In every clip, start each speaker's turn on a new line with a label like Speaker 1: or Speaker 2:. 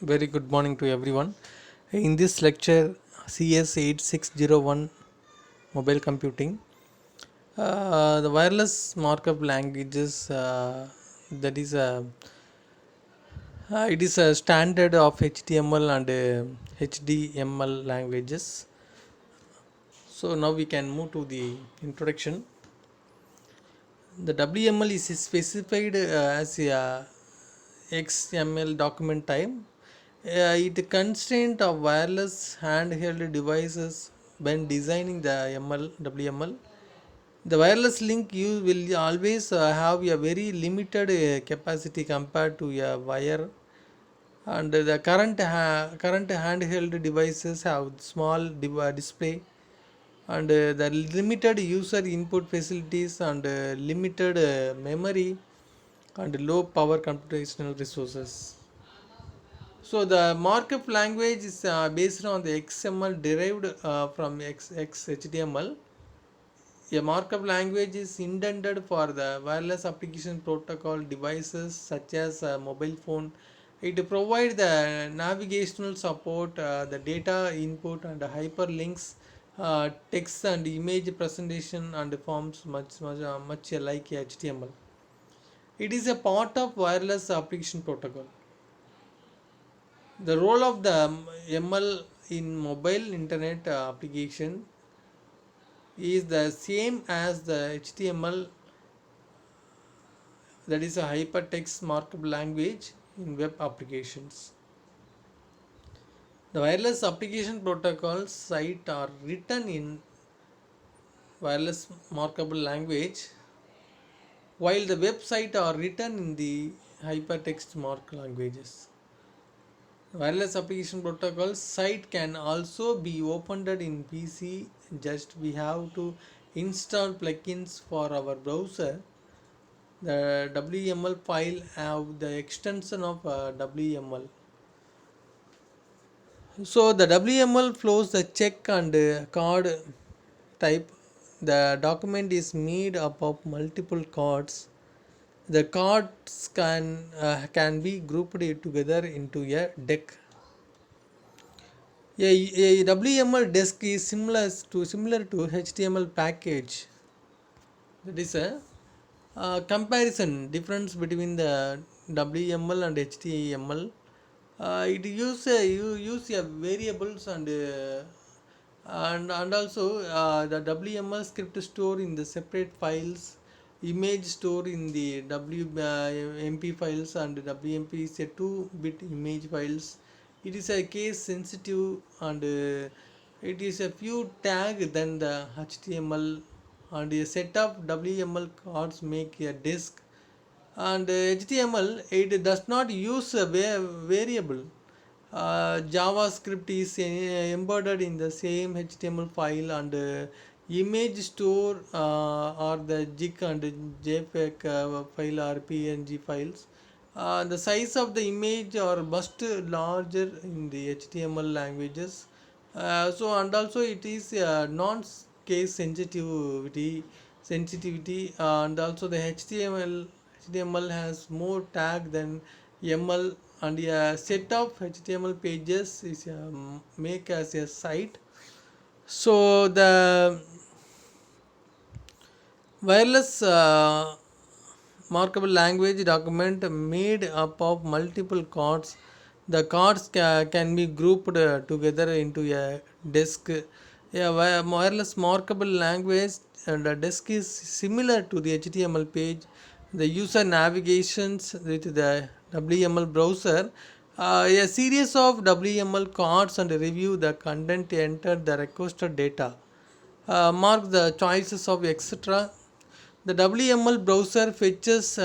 Speaker 1: Very good morning to everyone. In this lecture, CS8601 mobile computing, the wireless markup languages that is it is a standard of HTML and HDML languages. So now we can move to the introduction. The WML is specified as a XML document type. It constraint of wireless handheld devices when designing the WML. The wireless link you will always have a very limited capacity compared to a wire, and the current handheld devices have small display and the limited user input facilities and limited memory and low power computational resources. So the markup language is based on the XML derived from XHTML. A markup language is intended for the wireless application protocol devices such as a mobile phone. It provides the navigational support, the data input and hyperlinks, text and image presentation and forms much like HTML. It is a part of wireless application protocol. The role of the ML in mobile internet application is the same as the HTML, that is a hypertext markup language in web applications. The wireless application protocols site are written in wireless markable language while the website are written in the hypertext mark languages. Wireless application protocol site can also be opened in PC. Just we have to install plugins for our browser. The WML file have the extension of WML. So the WML flows the check and card type. The document is made up of multiple cards. The cards can be grouped together into a deck. A WML desk is similar to HTML package. That is a comparison difference between the WML and HTML. It use variables and also the WML script store in the separate files, image store in the WMP files, and WMP is a 2-bit image files. It is a case sensitive and it is a few tag than the HTML, and a set of WML cards make a disk, and HTML it does not use a variable. JavaScript is embedded in the same HTML file, and image store or the JIC and JPEG file or PNG files. The size of the image are much larger in the HTML languages. And also it is non-case sensitivity, and also the HTML has more tag than ML, and a set of HTML pages is make as a site. So the wireless markable language document made up of multiple cards. The cards can be grouped together into a disk. A wireless markable language and the disk is similar to the HTML page. The user navigations with the WML browser. A series of WML cards and review the content, enter the requested data, mark the choices of etc. The WML browser fetches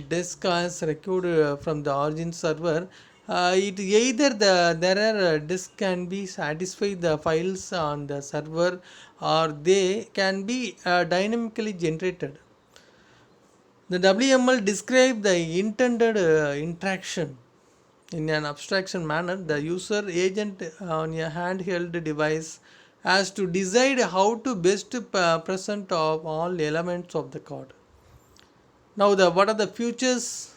Speaker 1: disk as record from the origin server. It either there are disk can be satisfy the files on the server, or they can be dynamically generated. The WML describe the intended interaction in an abstraction manner. The user agent on a handheld device has to decide how to best present of all elements of the code. Now, the what are the features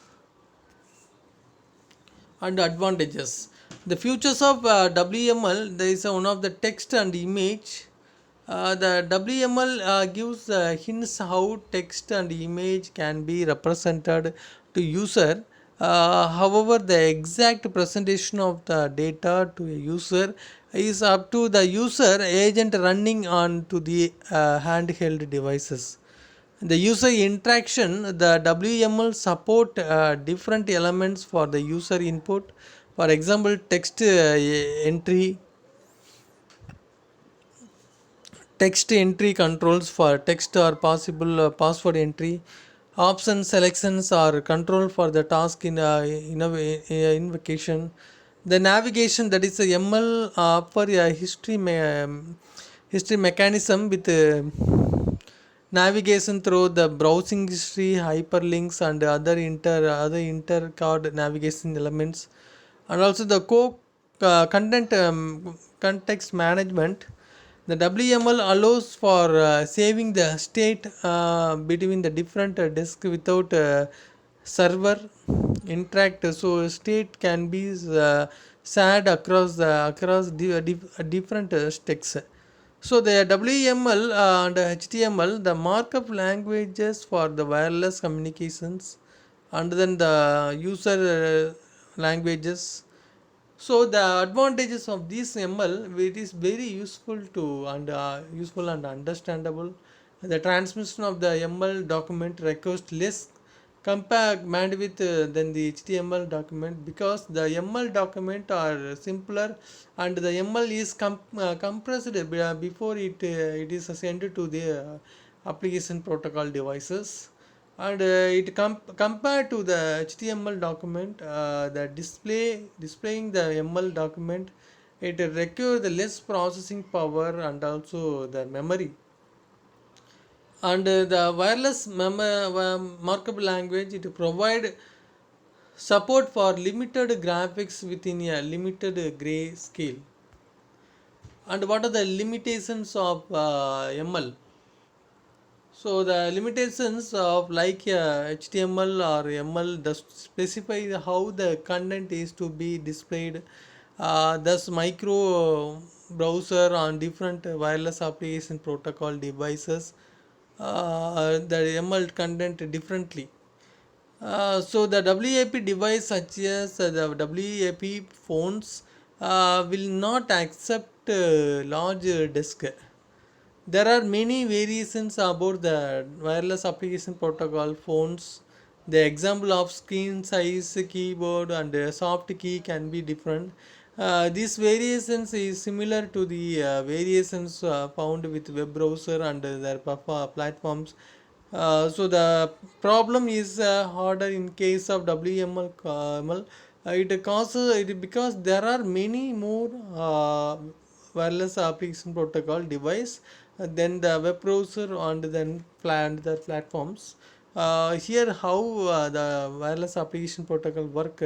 Speaker 1: and advantages? The futures of WML, there is one of the text and image. The WML gives hints how text and image can be represented to user. However, the exact presentation of the data to a user is up to the user agent running on to the handheld devices. The user interaction, the WML support different elements for the user input. For example, text entry, text entry controls for text or possible password entry, option selections or control for the task invocation, the navigation, that is a ML for a history mechanism with navigation through the browsing history, hyperlinks and other intercard navigation elements, and also the content context management. The WML allows for saving the state between the different disks without server interact. So state can be shared across different sticks. So the WML and HTML, the markup languages for the wireless communications, and then the user languages. So the advantages of this ML, it is very useful to and useful and understandable. The transmission of the ML document requires less compact bandwidth than the HTML document, because the ML document are simpler and the ML is compressed before it is sent to the application protocol devices. And it compared to the HTML document, the displaying the ML document, it requires the less processing power and also the memory. And the wireless markup language, it provide support for limited graphics within a limited gray scale. And what are the limitations of ML? So the limitations of like HTML or ML does specify how the content is to be displayed. Thus, micro browser on different wireless application protocol devices, the ML content differently. So the WAP device such as the WAP phones will not accept large disk. There are many variations about the wireless application protocol phones. The example of screen size, keyboard, and soft key can be different. These variations is similar to the variations found with web browser and their platforms. So the problem is harder in case of WML. It causes it because there are many more wireless application protocol device than the web browser and then the platforms. Here how the wireless application protocol work.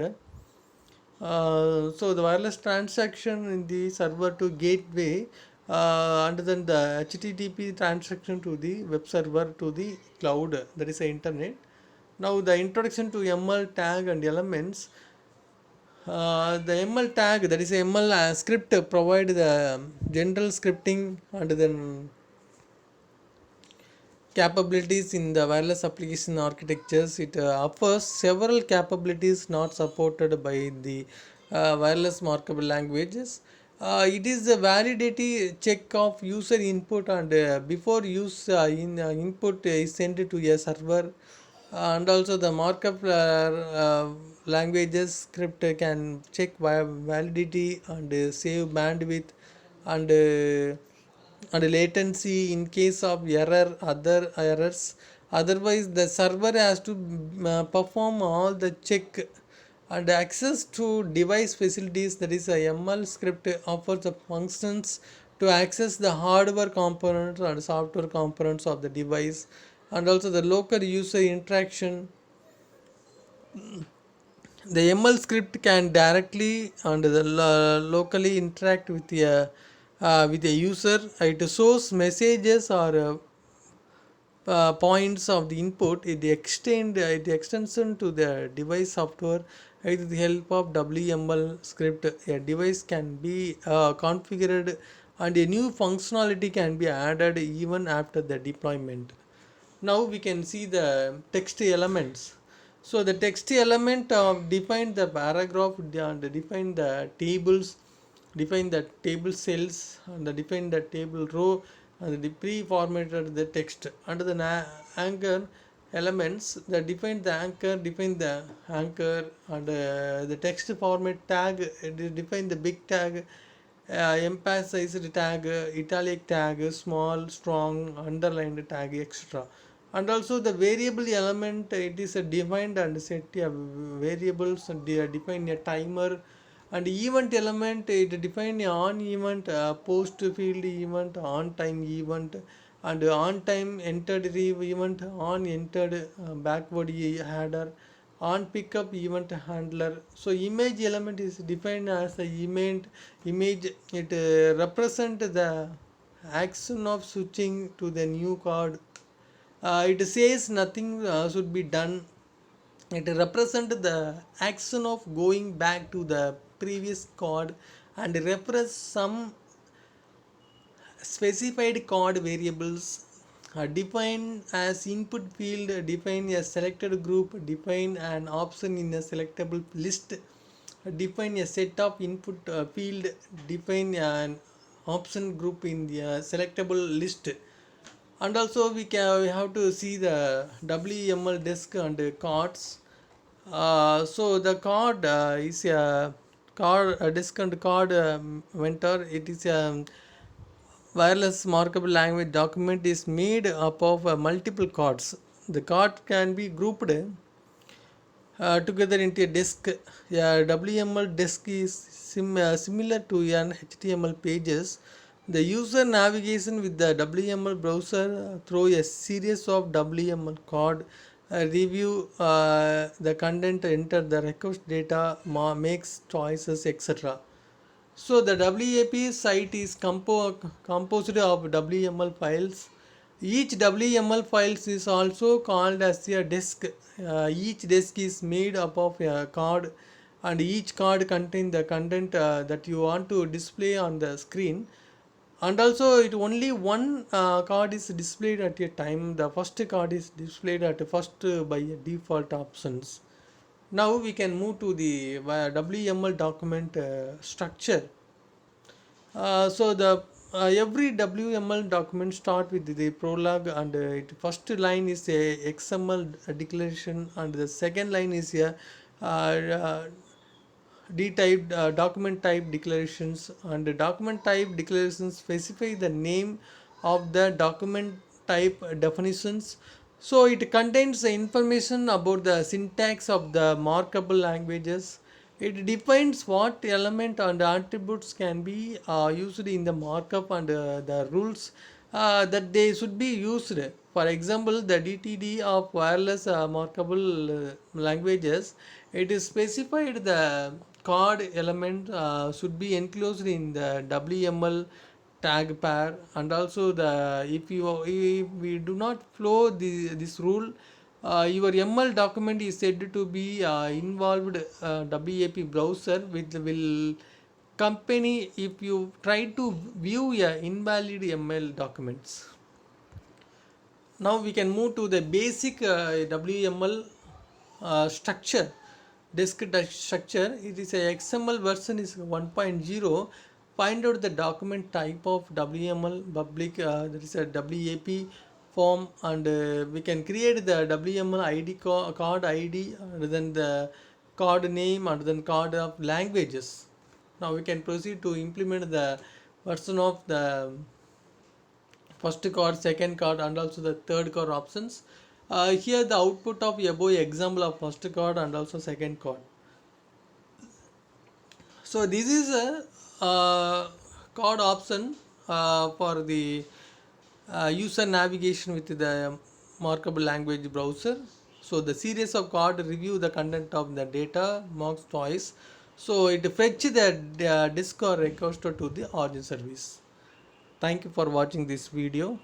Speaker 1: So the wireless transaction in the server to gateway, and then the HTTP transaction to the web server to the cloud, that is the internet. Now the introduction to ML tag and elements. The ML tag, that is ML script, provide the general scripting and then capabilities in the wireless application architectures. It offers several capabilities not supported by the wireless markup languages. It is a validity check of user input, and before input is sent to a server. And also the markup languages script can check validity and save bandwidth and latency in case of other errors. Otherwise the server has to perform all the check and access to device facilities. That is a ML script offers the functions to access the hardware components and software components of the device, and also the local user interaction. The ML script can directly and locally interact with a user. It shows messages or points of the input. It extends to the device software With the help of WML script, a device can be configured and a new functionality can be added even after the deployment. Now we can see the text elements. So the text element define the paragraph and define the tables, define the table cells and define the table row and the pre-formatted the text. Under the anchor elements that define the anchor and the text format tag, define the big tag, emphasized tag, italic tag, small, strong, underlined tag, etc. And also the variable element, it is a defined and set a variables and define a timer. And event element, it define a on event, post field event, on time event, and on time entered event, on entered backward header, on pickup event handler. So image element is defined as a image. It represent the action of switching to the new card. It says nothing should be done. It represents the action of going back to the previous card and reference some specified card variables. Define as input field, define a selected group, define an option in a selectable list, define a set of input field, define an option group in the selectable list. And also we have to see the WML disk and cards. So the card is a card, a disk and card vendor. It is a wireless markup language document is made up of multiple cards. The card can be grouped together into a disk. A WML disk is similar to an HTML pages. The user navigation with the WML browser through a series of WML card, review the content, enter the request data, makes choices, etc. So the WAP site is composed of WML files. Each WML files is also called as a disk. Each disk is made up of a card, and each card contains the content that you want to display on the screen. And also it only one card is displayed at a time. The first card is displayed at first by default options. Now we can move to the WML document structure. So the every WML document start with the prologue, and it first line is a XML declaration, and the second line is a D-type document type declarations. And the document type declarations specify the name of the document type definitions. So it contains the information about the syntax of the markable languages. It defines what element and attributes can be used in the markup and the rules that they should be used. For example, the DTD of wireless markable languages, it is specified the card element should be enclosed in the WML tag pair. And also the if we do not follow this rule, your ML document is said to be involved WAP browser which will company if you try to view a invalid ML documents. Now we can move to the basic WML structure. Disk structure. It is a XML version is 1.0. Find out the document type of WML public. That is a WAP form, and we can create the WML ID card ID, and then the card name, and then card of languages. Now we can proceed to implement the version of the first card, second card, and also the third card options. Here the output of above example of first card and also second card. So this is a card option for the user navigation with the markable language browser. So the series of card review the content of the data marks choice. So it fetch the disk or request to the origin service. Thank you for watching this video.